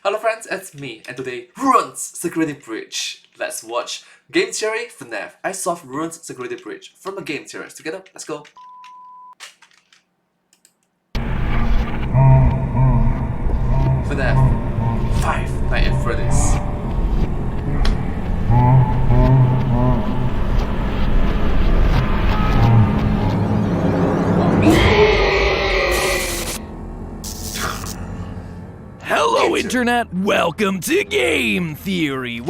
Hello friends, it's me, and today, Ruins Security Breach. Let's watch Game Theory FNAF. I solved Ruins Security Breach from the Game Theorists. Together, let's go. FNAF 5 Night at Freddy's. Hello Internet, welcome to Game Theory.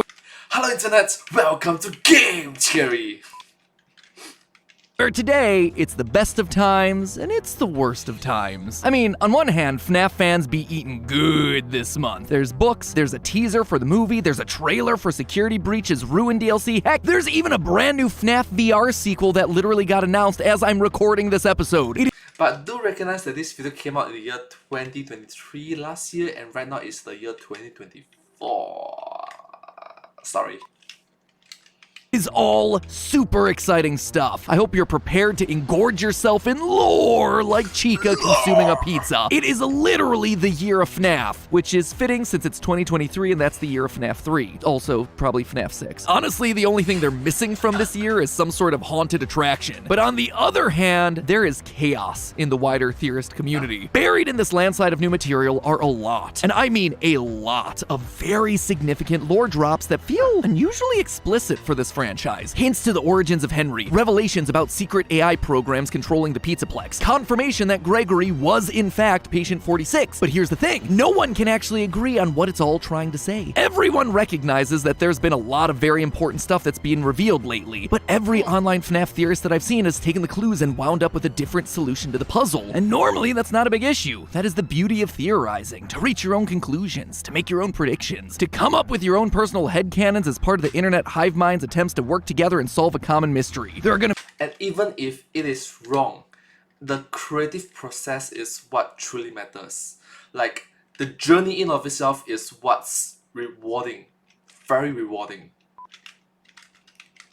Hello Internet, welcome to Game Theory. Where today, it's the best of times, and it's the worst of times. I mean, on one hand, FNAF fans be eating good this month. There's books, there's a teaser for the movie, there's a trailer for Security Breach's Ruin DLC, heck, there's even a brand new FNAF VR sequel that literally got announced as I'm recording this episode. But do recognize that this video came out in the year 2023 last year, and right now it's the year 2024. Sorry. Is all super exciting stuff. I hope you're prepared to engorge yourself in lore like Chica consuming a pizza. It is literally the year of FNAF, which is fitting since it's 2023 and that's the year of FNAF 3. Also, probably FNAF 6. Honestly, the only thing they're missing from this year is some sort of haunted attraction. But on the other hand, there is chaos in the wider theorist community. Buried in this landslide of new material are a lot, and I mean a lot, of very significant lore drops that feel unusually explicit for this franchise. Hints to the origins of Henry, revelations about secret AI programs controlling the Pizzaplex, confirmation that Gregory was in fact Patient 46. But here's the thing, no one can actually agree on what it's all trying to say. Everyone recognizes that there's been a lot of very important stuff that's being revealed lately, but every online FNAF theorist that I've seen has taken the clues and wound up with a different solution to the puzzle. And normally that's not a big issue. That is the beauty of theorizing, to reach your own conclusions, to make your own predictions, to come up with your own personal headcanons as part of the internet hive mind's attempts to work together and solve a common mystery. And even if it is wrong, the creative process is what truly matters. Like, the journey in of itself is what's rewarding. Very rewarding.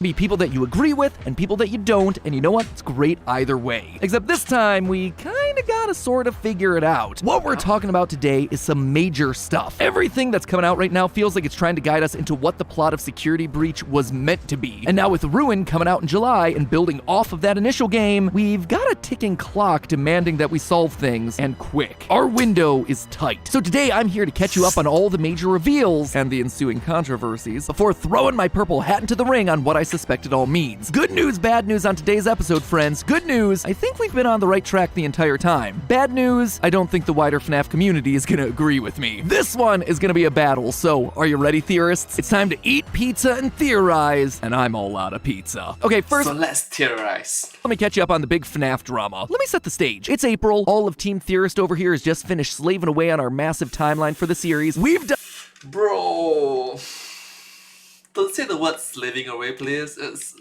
Be people that you agree with and people that you don't, and you know what? It's great either way. Except this time, we kinda gotta sort of figure it out. What we're talking about today is some major stuff. Everything that's coming out right now feels like it's trying to guide us into what the plot of Security Breach was meant to be. And now with Ruin coming out in July and building off of that initial game, we've got a ticking clock demanding that we solve things, and quick. Our window is tight. So today I'm here to catch you up on all the major reveals and the ensuing controversies before throwing my purple hat into the ring on what I suspect it all means. Good news, bad news on today's episode, friends. Good news, I think we've been on the right track the entire time. Bad news, I don't think the wider FNAF community is gonna agree with me. This one is gonna be a battle, so are you ready, theorists? It's time to eat pizza and theorize, and I'm all out of pizza. Okay, first, So let's theorize. let me catch you up on the big FNAF drama. Let me set the stage. It's April. All of Team Theorist over here has just finished slaving away on our massive timeline for the series. We've done— Bro, don't say the word slaving away, please. It's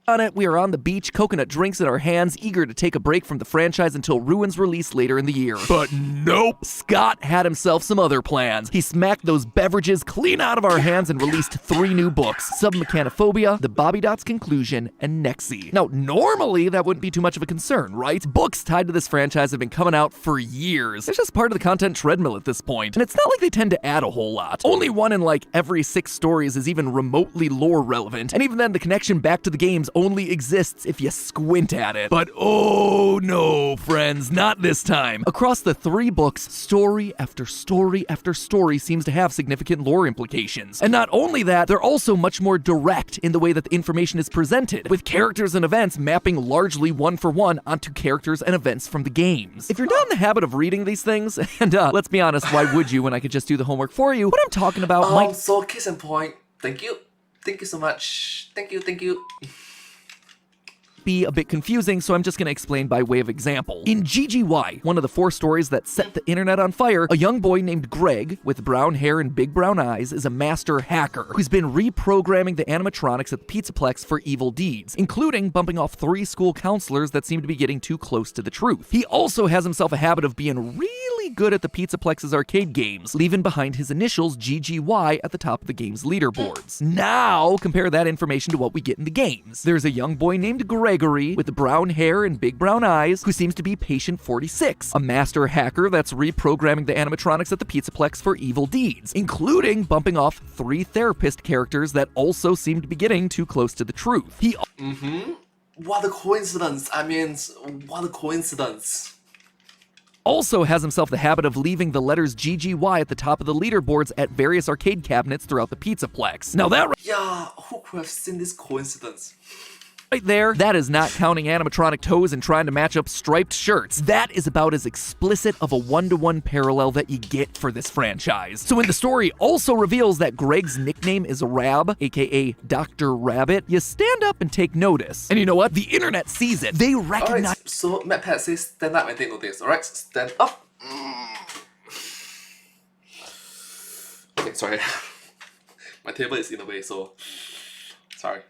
on it, we are on the beach, coconut drinks in our hands, eager to take a break from the franchise until Ruin's release later in the year. But nope! Scott had himself some other plans. He smacked those beverages clean out of our hands and released 3 new books: Submechanophobia, The Bobby Dots Conclusion, and Nexi. Now, normally that wouldn't be too much of a concern, right? Books tied to this franchise have been coming out for years. It's just part of the content treadmill at this point, and it's not like they tend to add a whole lot. Only one in like every 6 stories is even remotely lore relevant, and even then the connection back to the games only exists if you squint at it. But oh no, friends, not this time. Across the 3 books, story after story after story seems to have significant lore implications. And not only that, they're also much more direct in the way that the information is presented, with characters and events mapping largely one for one onto characters and events from the games. If you're not in the habit of reading these things, and let's be honest, why would you when I could just do the homework for you? What I'm talking about might— so case in point, thank you. Thank you so much. Thank you. Be a bit confusing, so I'm just going to explain by way of example. In GGY, one of the 4 stories that set the internet on fire, a young boy named Greg, with brown hair and big brown eyes, is a master hacker who's been reprogramming the animatronics at the Pizzaplex for evil deeds, including bumping off 3 school counselors that seem to be getting too close to the truth. He also has himself a habit of being really good at the Pizzaplex's arcade games, leaving behind his initials GGY at the top of the game's leaderboards. Now, compare that information to what we get in the games. There's a young boy named Gregory with brown hair and big brown eyes who seems to be Patient 46, a master hacker that's reprogramming the animatronics at the Pizzaplex for evil deeds, including bumping off 3 therapist characters that also seem to be getting too close to the truth. He What a coincidence. I mean, what a coincidence. also has himself the habit of leaving the letters GGY at the top of the leaderboards at various arcade cabinets throughout the Pizzaplex. Now that Yeah, who could have seen this coincidence? right there, that is not counting animatronic toes and trying to match up striped shirts. That is about as explicit of a one-to-one parallel that you get for this franchise. So when the story also reveals that Greg's nickname is Rab, aka Dr. Rabbit, you stand up and take notice. And you know what? The internet sees it. They recognize— Alright, so MacPad says stand up and take notice, alright? Stand up. Okay, sorry. My table is in the way, so sorry.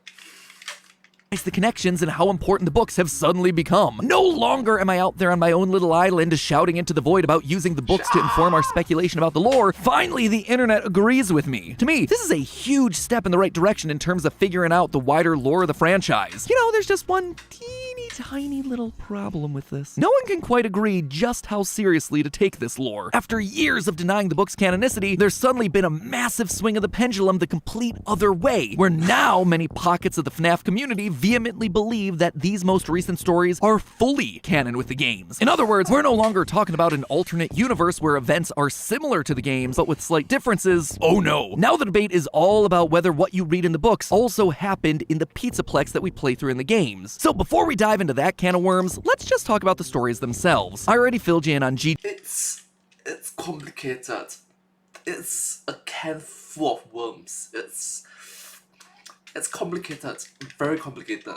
the connections and how important the books have suddenly become. No longer am I out there on my own little island shouting into the void about using the books to inform our speculation about the lore. Finally, the internet agrees with me. To me, this is a huge step in the right direction in terms of figuring out the wider lore of the franchise. You know, there's just one teeny tiny little problem with this. No one can quite agree just how seriously to take this lore. After years of denying the book's canonicity, there's suddenly been a massive swing of the pendulum the complete other way, where now many pockets of the FNAF community vehemently believe that these most recent stories are fully canon with the games. In other words, we're no longer talking about an alternate universe where events are similar to the games, but with slight differences. Oh no. Now the debate is all about whether what you read in the books also happened in the Pizzaplex that we play through in the games. So before we dive into that can of worms, let's just talk about the stories themselves. I already filled you in on It's complicated. It's a can full of worms. It's complicated. Very complicated.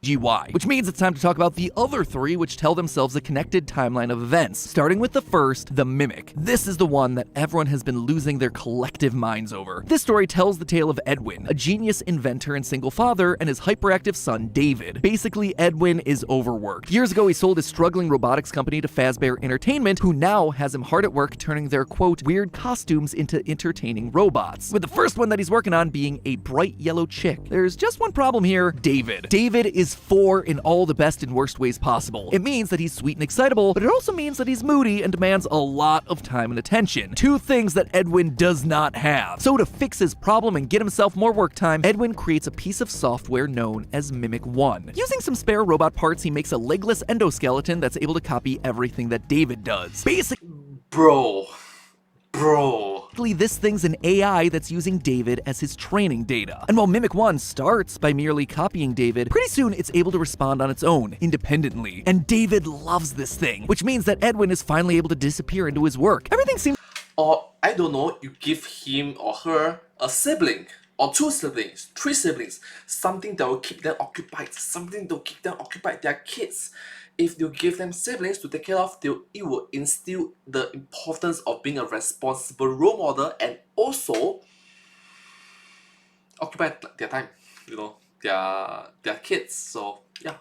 GY, which means it's time to talk about the other three, which tell themselves a connected timeline of events. Starting with the first, the Mimic. This is the one that everyone has been losing their collective minds over. This story tells the tale of Edwin, a genius inventor and single father, and his hyperactive son, David. Basically, Edwin is overworked. Years ago, he sold his struggling robotics company to Fazbear Entertainment, who now has him hard at work turning their, quote, weird costumes into entertaining robots. With the first one that he's working on being a bright yellow chick. There's just one problem here, David. David is 4 in all the best and worst ways possible. It means that he's sweet and excitable, but it also means that he's moody and demands a lot of time and attention. Two things that Edwin does not have. So to fix his problem and get himself more work time, Edwin creates a piece of software known as Mimic 1. Using some spare robot parts, he makes a legless endoskeleton that's able to copy everything that David does. Bro. This thing's an AI that's using David as his training data. And while Mimic 1 starts by merely copying David, pretty soon it's able to respond on its own, independently. And David loves this thing, which means that Edwin is finally able to disappear into his work. Everything seems— Or, I don't know, you give him or her a sibling, or 2 siblings, 3 siblings, something that will keep them occupied, their kids. If you give them siblings to take care of, it will instill the importance of being a responsible role model and also occupy their time, you know, their kids. So yeah.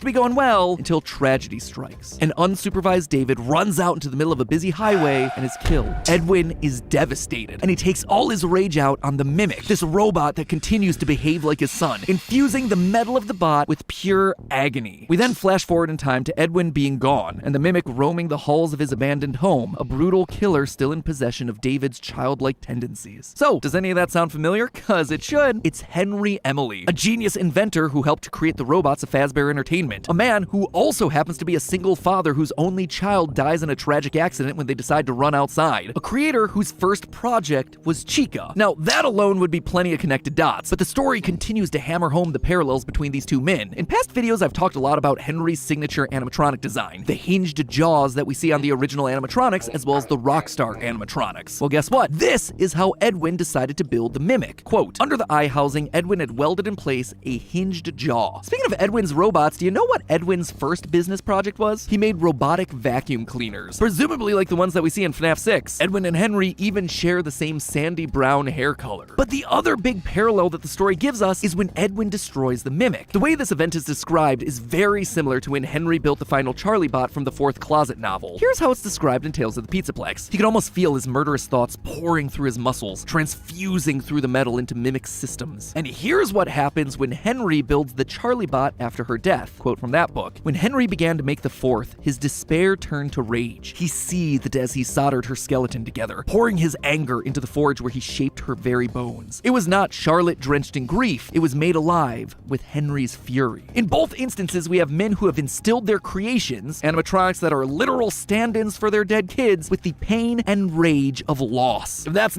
to be going well until tragedy strikes. An unsupervised David runs out into the middle of a busy highway and is killed. Edwin is devastated, and he takes all his rage out on the Mimic, this robot that continues to behave like his son, infusing the metal of the bot with pure agony. We then flash forward in time to Edwin being gone, and the Mimic roaming the halls of his abandoned home, a brutal killer still in possession of David's childlike tendencies. So, does any of that sound familiar? Cause it should. It's Henry Emily, a genius inventor who helped create the robots of Fazbear Entertainment. A man who also happens to be a single father whose only child dies in a tragic accident when they decide to run outside. A creator whose first project was Chica. Now, that alone would be plenty of connected dots, but the story continues to hammer home the parallels between these two men. In past videos, I've talked a lot about Henry's signature animatronic design, the hinged jaws that we see on the original animatronics, as well as the Rockstar animatronics. Well, guess what? This is how Edwin decided to build the Mimic. Quote, under the eye housing, Edwin had welded in place a hinged jaw. Speaking of Edwin's robots, do you know what Edwin's first business project was? He made robotic vacuum cleaners, presumably like the ones that we see in FNAF 6. Edwin and Henry even share the same sandy brown hair color. But the other big parallel that the story gives us is when Edwin destroys the Mimic. The way this event is described is very similar to when Henry built the final Charlie bot from the fourth Closet novel. Here's how it's described in Tales of the Pizzaplex. He could almost feel his murderous thoughts pouring through his muscles, transfusing through the metal into Mimic systems. And here's what happens when Henry builds the Charlie bot after her death. Quote from that book. When Henry began to make the fourth, his despair turned to rage. He seethed as he soldered her skeleton together, pouring his anger into the forge where he shaped her very bones. It was not Charlotte drenched in grief, it was made alive with Henry's fury. In both instances, we have men who have instilled their creations, animatronics that are literal stand-ins for their dead kids, with the pain and rage of loss. If that's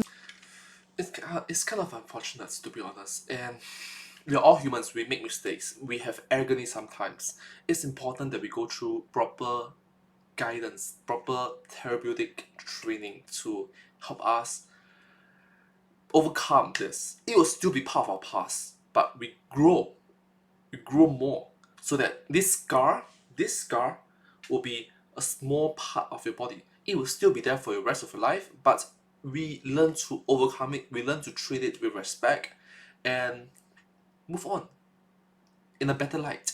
It's kind of unfortunate, to be honest, and we are all humans, we make mistakes, we have agony sometimes. It's important that we go through proper guidance, proper therapeutic training to help us overcome this. It will still be part of our past, but we grow more, so that this scar will be a small part of your body. It will still be there for the rest of your life, but we learn to overcome it, we learn to treat it with respect, and move on in a better light.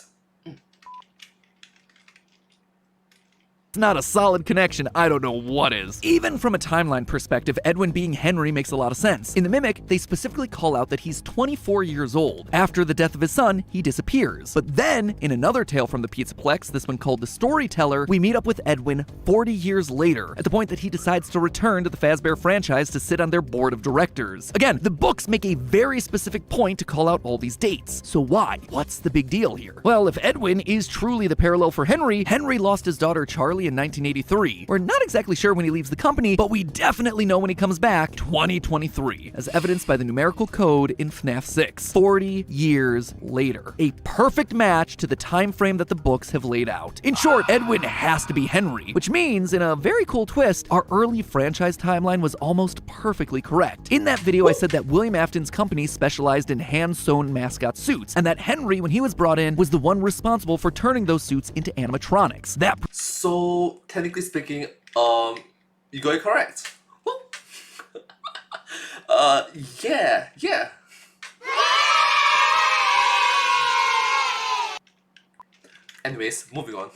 not a solid connection, I don't know what is. Even from a timeline perspective, Edwin being Henry makes a lot of sense. In the Mimic, they specifically call out that he's 24 years old. After the death of his son, he disappears. But then, in another tale from the Pizzaplex, this one called The Storyteller, we meet up with Edwin 40 years later, at the point that he decides to return to the Fazbear franchise to sit on their board of directors. Again, the books make a very specific point to call out all these dates. So why? What's the big deal here? Well, if Edwin is truly the parallel for Henry, Henry lost his daughter Charlie in 1983. We're not exactly sure when he leaves the company, but we definitely know when he comes back, 2023, as evidenced by the numerical code in FNAF 6. 40 years later. A perfect match to the time frame that the books have laid out. In short, Edwin has to be Henry, which means, in a very cool twist, our early franchise timeline was almost perfectly correct. In that video, I said that William Afton's company specialized in hand-sewn mascot suits, and that Henry, when he was brought in, was the one responsible for turning those suits into animatronics. So, technically speaking, you got it correct. Yeah. Anyways, moving on.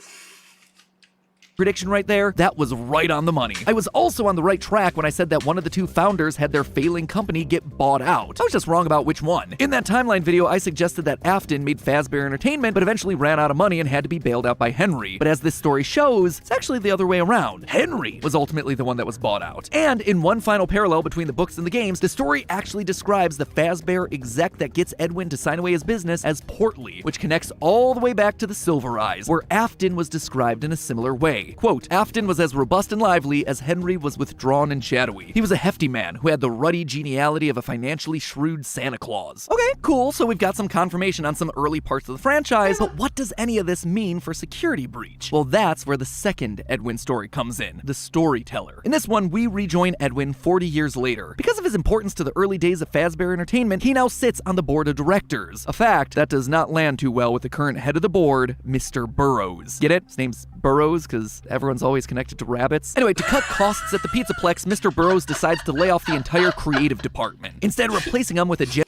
Prediction right there, that was right on the money. I was also on the right track when I said that one of the two founders had their failing company get bought out. I was just wrong about which one. In that timeline video, I suggested that Afton made Fazbear Entertainment, but eventually ran out of money and had to be bailed out by Henry. But as this story shows, it's actually the other way around. Henry was ultimately the one that was bought out. And in one final parallel between the books and the games, the story actually describes the Fazbear exec that gets Edwin to sign away his business as Portly, which connects all the way back to the Silver Eyes, where Afton was described in a similar way. Quote, Afton was as robust and lively as Henry was withdrawn and shadowy. He was a hefty man who had the ruddy geniality of a financially shrewd Santa Claus. Okay, cool, so we've got some confirmation on some early parts of the franchise, but what does any of this mean for Security Breach? Well, that's where the second Edwin story comes in, the Storyteller. In this one, we rejoin Edwin 40 years later. Because of his importance to the early days of Fazbear Entertainment, he now sits on the board of directors. A fact that does not land too well with the current head of the board, Mr. Burrows. Get it? His name's Burrows because everyone's always connected to rabbits. Anyway, to cut costs at the Pizzaplex, Mr. Burrows decides to lay off the entire creative department, instead replacing them with a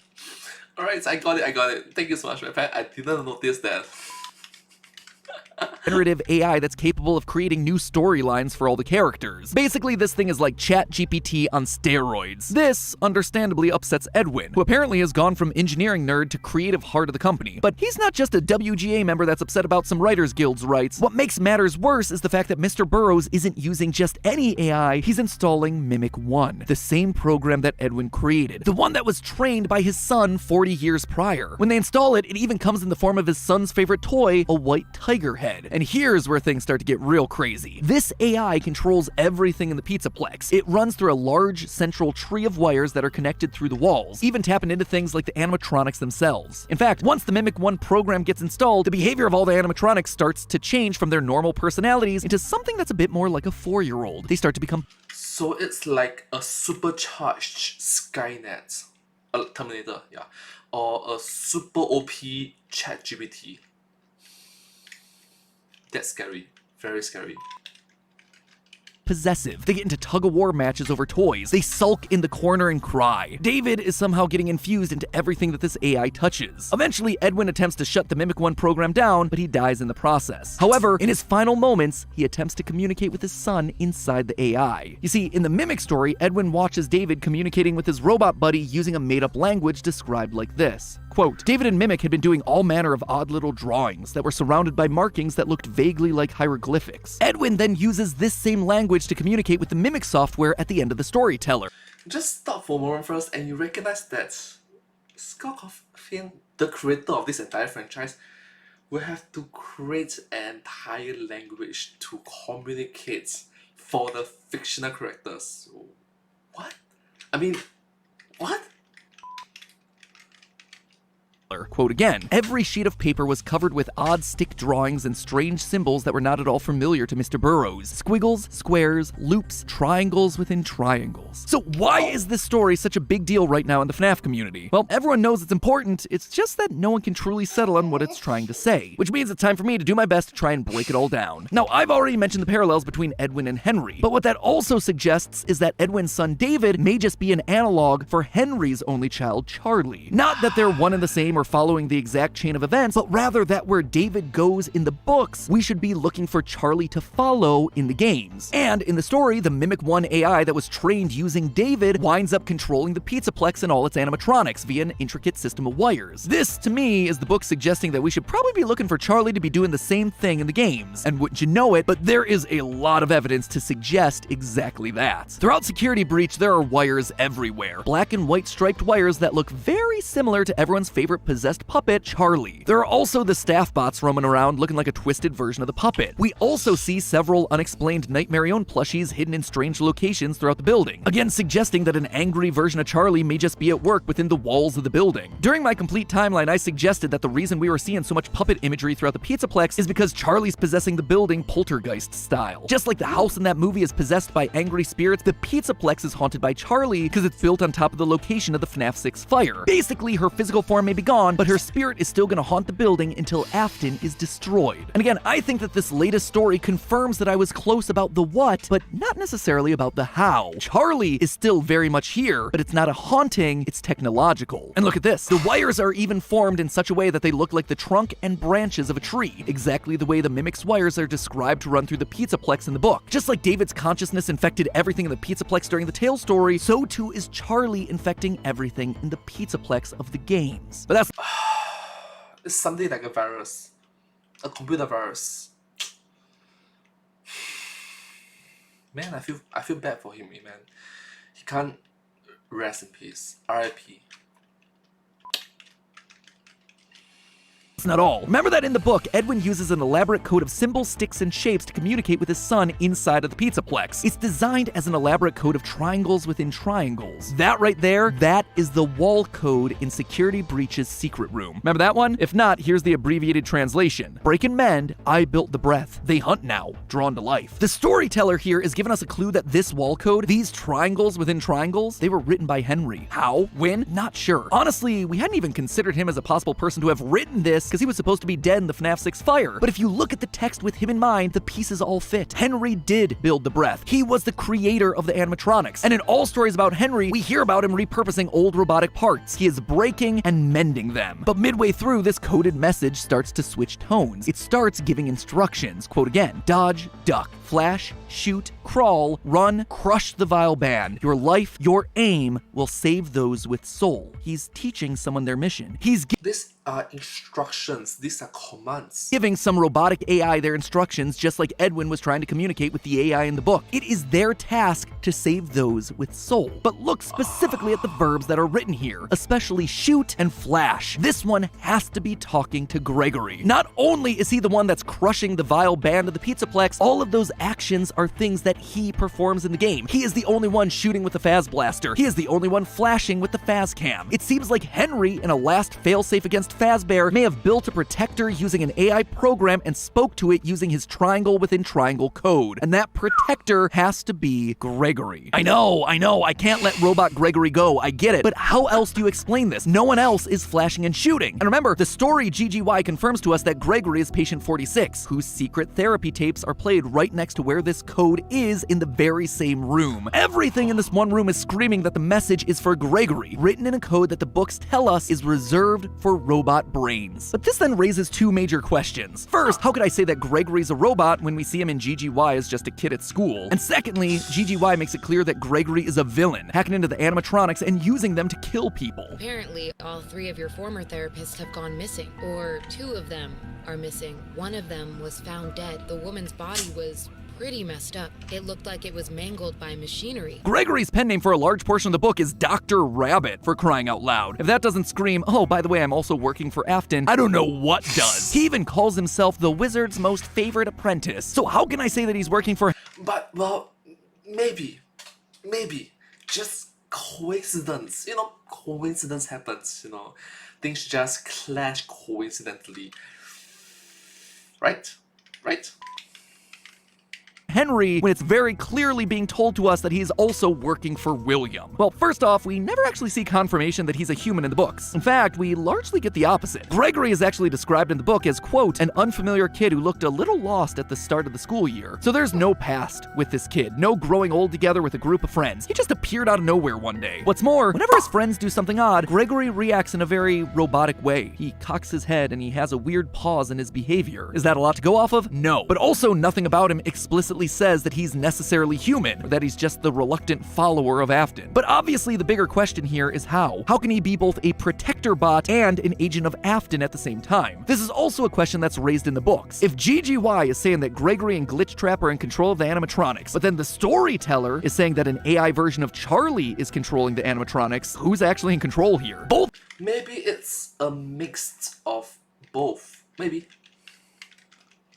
Alright, I got it. Thank you so much, my pet. I didn't notice that. generative AI that's capable of creating new storylines for all the characters. Basically, this thing is like ChatGPT on steroids. This, understandably, upsets Edwin, who apparently has gone from engineering nerd to creative heart of the company. But he's not just a WGA member that's upset about some Writers Guild's rights. What makes matters worse is the fact that Mr. Burrows isn't using just any AI, he's installing Mimic 1, the same program that Edwin created, the one that was trained by his son 40 years prior. When they install it, it even comes in the form of his son's favorite toy, a white tiger head. And here's where things start to get real crazy. This AI controls everything in the Pizzaplex. It runs through a large central tree of wires that are connected through the walls, even tapping into things like the animatronics themselves. In fact, once the Mimic 1 program gets installed, the behavior of all the animatronics starts to change from their normal personalities into something that's a bit more like a 4-year-old. They start to become... So it's like a supercharged Skynet, a Terminator, yeah, or a super OP ChatGPT. That's scary. Very scary. Possessive. They get into tug-of-war matches over toys. They sulk in the corner and cry. David is somehow getting infused into everything that this AI touches. Eventually, Edwin attempts to shut the Mimic One program down, but he dies in the process. However, in his final moments, he attempts to communicate with his son inside the AI. You see, in the Mimic story, Edwin watches David communicating with his robot buddy using a made-up language described like this. Quote, David and Mimic had been doing all manner of odd little drawings that were surrounded by markings that looked vaguely like hieroglyphics. Edwin then uses this same language to communicate with the Mimic software at the end of the storyteller. Just stop for a moment first and you recognize that Scottfield, the creator of this entire franchise, will have to create an entire language to communicate for the fictional characters. What? I mean, what? Quote again, every sheet of paper was covered with odd stick drawings and strange symbols that were not at all familiar to Mr. Burroughs. Squiggles, squares, loops, triangles within triangles. So why is this story such a big deal right now in the FNAF community? Well, everyone knows it's important, it's just that no one can truly settle on what it's trying to say. Which means it's time for me to do my best to try and break it all down. Now, I've already mentioned the parallels between Edwin and Henry, but what that also suggests is that Edwin's son David may just be an analog for Henry's only child, Charlie. Not that they're one and the same or following the exact chain of events, but rather that where David goes in the books, we should be looking for Charlie to follow in the games. And in the story, the Mimic One AI that was trained using David winds up controlling the Pizzaplex and all its animatronics via an intricate system of wires. This, to me, is the book suggesting that we should probably be looking for Charlie to be doing the same thing in the games. And wouldn't you know it, but there is a lot of evidence to suggest exactly that. Throughout Security Breach, there are wires everywhere. Black and white striped wires that look very similar to everyone's favorite possessed puppet, Charlie. There are also the staff bots roaming around looking like a twisted version of the puppet. We also see several unexplained Nightmarion plushies hidden in strange locations throughout the building, again suggesting that an angry version of Charlie may just be at work within the walls of the building. During my complete timeline, I suggested that the reason we were seeing so much puppet imagery throughout the Pizzaplex is because Charlie's possessing the building poltergeist style. Just like the house in that movie is possessed by angry spirits, the Pizzaplex is haunted by Charlie because it's built on top of the location of the FNAF 6 fire. Basically, her physical form may be gone, but her spirit is still gonna haunt the building until Afton is destroyed. And again, I think that this latest story confirms that I was close about the what, but not necessarily about the how. Charlie is still very much here, but it's not a haunting, it's technological. And look at this. The wires are even formed in such a way that they look like the trunk and branches of a tree, exactly the way the Mimic's wires are described to run through the Pizzaplex in the book. Just like David's consciousness infected everything in the Pizzaplex during the Tale story, so too is Charlie infecting everything in the Pizzaplex of the games. But that's It's something like a virus. A computer virus. Man, I feel bad for him, man. He can't rest in peace. R.I.P. That's not all. Remember that in the book, Edwin uses an elaborate code of symbols, sticks, and shapes to communicate with his son inside of the Pizzaplex. It's designed as an elaborate code of triangles within triangles. That right there, that is the wall code in Security Breach's secret room. Remember that one? If not, here's the abbreviated translation. Break and mend, I built the breath. They hunt now, drawn to life. The storyteller here is giving us a clue that this wall code, these triangles within triangles, they were written by Henry. How? When? Not sure. Honestly, we hadn't even considered him as a possible person to have written this because he was supposed to be dead in the FNAF 6 fire. But if you look at the text with him in mind, the pieces all fit. Henry did build the breath. He was the creator of the animatronics. And in all stories about Henry, we hear about him repurposing old robotic parts. He is breaking and mending them. But midway through, this coded message starts to switch tones. It starts giving instructions. Quote again, dodge, duck, flash, shoot, crawl, run, crush the vile band. Your life, your aim will save those with soul. He's teaching someone their mission. These are instructions. These are commands. Giving some robotic AI their instructions, just like Edwin was trying to communicate with the AI in the book. It is their task to save those with soul. But look specifically at the verbs that are written here, especially shoot and flash. This one has to be talking to Gregory. Not only is he the one that's crushing the vile band of the Pizzaplex, all of those actions are things that he performs in the game. He is the only one shooting with the Phaz Blaster. He is the only one flashing with the Phaz Cam. It seems like Henry, in a last failsafe against Fazbear, may have built a protector using an AI program and spoke to it using his triangle within triangle code. And that protector has to be Gregory. I know, I can't let Robot Gregory go, I get it. But how else do you explain this? No one else is flashing and shooting. And remember, the story GGY confirms to us that Gregory is patient 46, whose secret therapy tapes are played right next to where this code is in the very same room. Everything in this one room is screaming that the message is for Gregory, written in a code that the books tell us is reserved for robot brains. But this then raises two major questions. First, how could I say that Gregory's a robot when we see him in GGY as just a kid at school? And secondly, GGY makes it clear that Gregory is a villain, hacking into the animatronics and using them to kill people. Apparently, all 3 of your former therapists have gone missing, or 2 of them are missing. One of them was found dead. The woman's body was pretty messed up. It looked like it was mangled by machinery. Gregory's pen name for a large portion of the book is Dr. Rabbit, for crying out loud. If that doesn't scream, oh, by the way, I'm also working for Afton, I don't know what does. He even calls himself the wizard's most favorite apprentice. So how can I say that he's working for... But, well, maybe, just coincidence. You know, coincidence happens, you know. Things just clash coincidentally. Right? Henry when it's very clearly being told to us that he's also working for William? Well, first off, we never actually see confirmation that he's a human in the books. In fact, we largely get the opposite. Gregory is actually described in the book as, quote, an unfamiliar kid who looked a little lost at the start of the school year. So there's no past with this kid, no growing old together with a group of friends. He just appeared out of nowhere one day. What's more, whenever his friends do something odd, Gregory reacts in a very robotic way. He cocks his head and he has a weird pause in his behavior. Is that a lot to go off of? No. But also nothing about him explicitly says that he's necessarily human, or that he's just the reluctant follower of Afton. But obviously the bigger question here is how? How can he be both a protector bot and an agent of Afton at the same time? This is also a question that's raised in the books. If GGY is saying that Gregory and Glitchtrap are in control of the animatronics, but then the storyteller is saying that an AI version of Charlie is controlling the animatronics, who's actually in control here? Both. Maybe it's a mix of both. Maybe.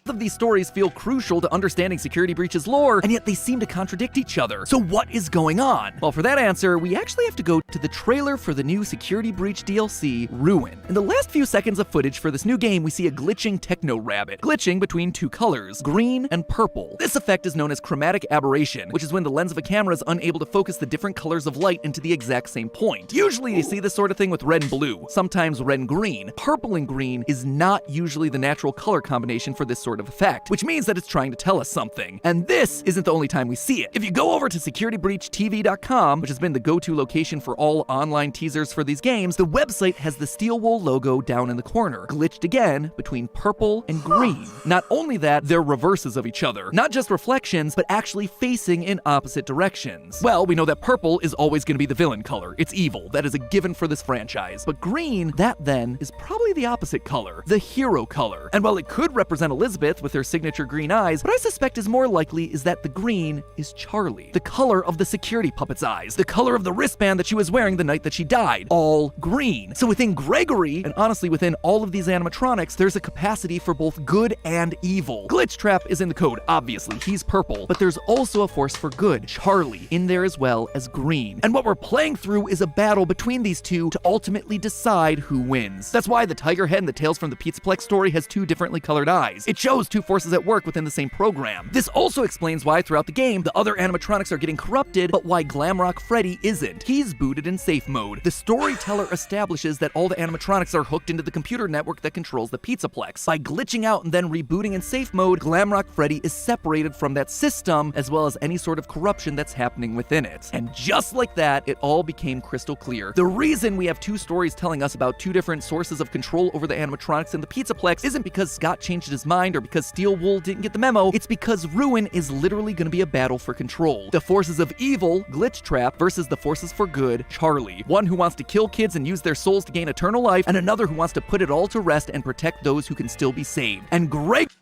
Of these stories feel crucial to understanding Security Breach's lore, and yet they seem to contradict each other. So what is going on? Well, for that answer, we actually have to go to the trailer for the new Security Breach DLC, Ruin. In the last few seconds of footage for this new game, we see a glitching techno rabbit, glitching between 2 colors, green and purple. This effect is known as chromatic aberration, which is when the lens of a camera is unable to focus the different colors of light into the exact same point. Usually you see this sort of thing with red and blue, sometimes red and green. Purple and green is not usually the natural color combination for this sort of effect, which means that it's trying to tell us something. And this isn't the only time we see it. If you go over to securitybreachtv.com, which has been the go-to location for all online teasers for these games, the website has the Steel Wool logo down in the corner, glitched again between purple and green. Not only that, they're reverses of each other. Not just reflections, but actually facing in opposite directions. Well, we know that purple is always going to be the villain color. It's evil. That is a given for this franchise. But green, that then, is probably the opposite color, the hero color. And while it could represent Elizabeth with her signature green eyes, what I suspect is more likely is that the green is Charlie, the color of the security puppet's eyes, the color of the wristband that she was wearing the night that she died, all green. So within Gregory, and honestly within all of these animatronics, there's a capacity for both good and evil. Glitchtrap is in the code, obviously, he's purple, but there's also a force for good, Charlie, in there as well as green. And what we're playing through is a battle between these two to ultimately decide who wins. That's why the tiger head and the Tales from the Pizzaplex story has 2 differently colored eyes. It shows 2 forces at work within the same program. This also explains why throughout the game, the other animatronics are getting corrupted, but why Glamrock Freddy isn't. He's booted in safe mode. The storyteller establishes that all the animatronics are hooked into the computer network that controls the Pizzaplex. By glitching out and then rebooting in safe mode, Glamrock Freddy is separated from that system, as well as any sort of corruption that's happening within it. And just like that, it all became crystal clear. The reason we have 2 stories telling us about 2 different sources of control over the animatronics in the Pizzaplex isn't because Scott changed his mind or because Steel Wool didn't get the memo. It's because Ruin is literally going to be a battle for control. The forces of evil, Glitchtrap, versus the forces for good, Charlie. One who wants to kill kids and use their souls to gain eternal life, and another who wants to put it all to rest and protect those who can still be saved. And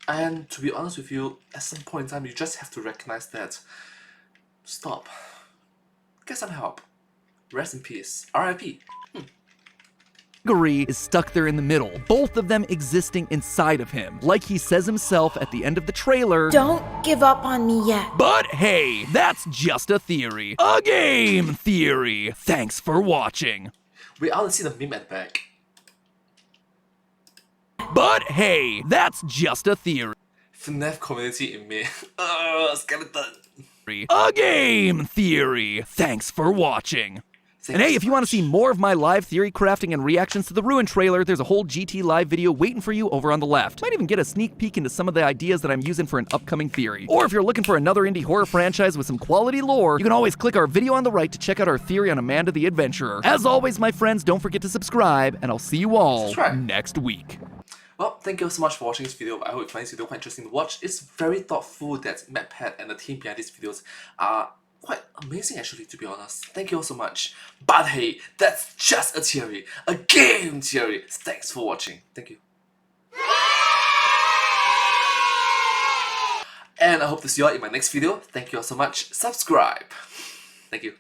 And to be honest with you, at some point in time, you just have to recognize that. Stop. Get some help. Rest in peace. R.I.P. Gregory is stuck there in the middle, both of them existing inside of him. Like he says himself at the end of the trailer, Don't give up on me yet. but hey, that's just a theory. A game theory. Thanks for watching. Wait, I want to see the meme at the back. But hey, that's just a theory. FNAF community in May. Skeleton. A game theory. Thanks for watching. Thank And hey, you if so you want to much. see more of my live theory crafting and reactions to the Ruin trailer, there's a whole GT live video waiting for you over on the left. Might even get a sneak peek into some of the ideas that I'm using for an upcoming theory. Or if you're looking for another indie horror franchise with some quality lore, you can always click our video on the right to check out our theory on Amanda the Adventurer. As always, my friends, don't forget to subscribe, and I'll see you all Subscribe. next week. Well, thank you so much for watching this video. I hope you find this video quite interesting to watch. It's very thoughtful that MatPat and the team behind these videos are quite amazing actually, to be honest. Thank you all so much. But hey, that's just a theory. A game theory. Thanks for watching. Thank you. And I hope to see you all in my next video. Thank you all so much. Subscribe. Thank you.